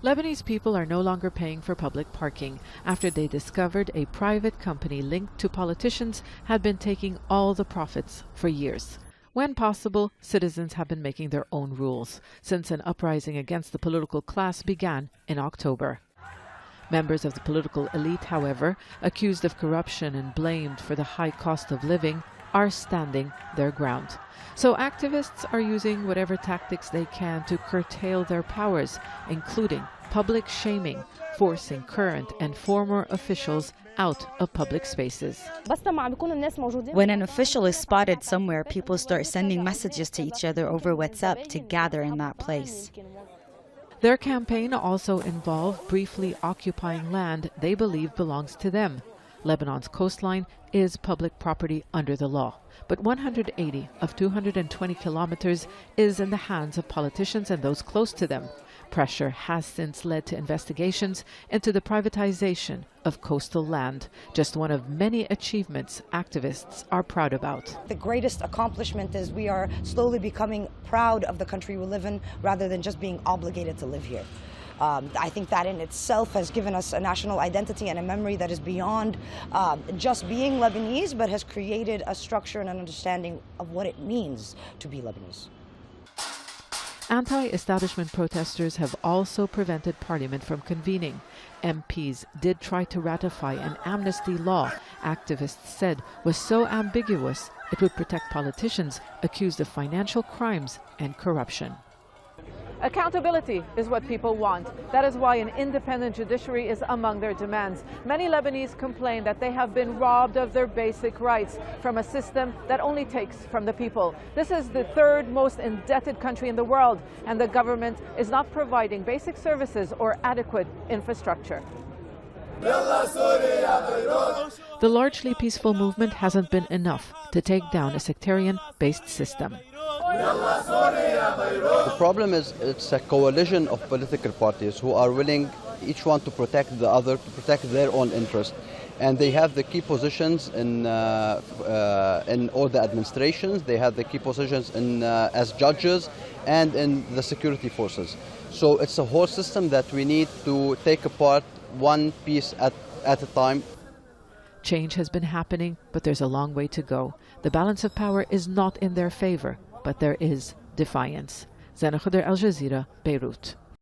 Lebanese people are no longer paying for public parking after they discovered a private company linked to politicians had been taking all the profits for years. When possible, citizens have been making their own rules since an uprising against the political class began in October. Members of the political elite, however, accused of corruption and blamed for the high cost of living, are standing their ground. So activists are using whatever tactics they can to curtail their powers, including public shaming, forcing current and former officials out of public spaces. When an official is spotted somewhere, people start sending messages to each other over WhatsApp to gather in that place. Their campaign also involved briefly occupying land they believe belongs to them. Lebanon's coastline is public property under the law, but 180 of 220 kilometers is in the hands of politicians and those close to them. Pressure has since led to investigations into the privatization of coastal land, just one of many achievements activists are proud about. The greatest accomplishment is we are slowly becoming proud of the country we live in rather than just being obligated to live here. I think that in itself has given us a national identity and a memory that is beyond just being Lebanese, but has created a structure and an understanding of what it means to be Lebanese. Anti-establishment protesters have also prevented Parliament from convening. MPs did try to ratify an amnesty law activists said was so ambiguous it would protect politicians accused of financial crimes and corruption. Accountability is what people want. That is why an independent judiciary is among their demands. Many Lebanese complain that they have been robbed of their basic rights from a system that only takes from the people. This is the third most indebted country in the world, and the government is not providing basic services or adequate infrastructure. The largely peaceful movement hasn't been enough to take down a sectarian-based system. The problem is it's a coalition of political parties who are willing, each one to protect the other, to protect their own interest. And they have the key positions in all the administrations, they have the key positions as judges and in the security forces. So it's a whole system that we need to take apart one piece at a time. Change has been happening, but there's a long way to go. The balance of power is not in their favor, but there is defiance. Zana Khuder, Al Jazeera, Beirut.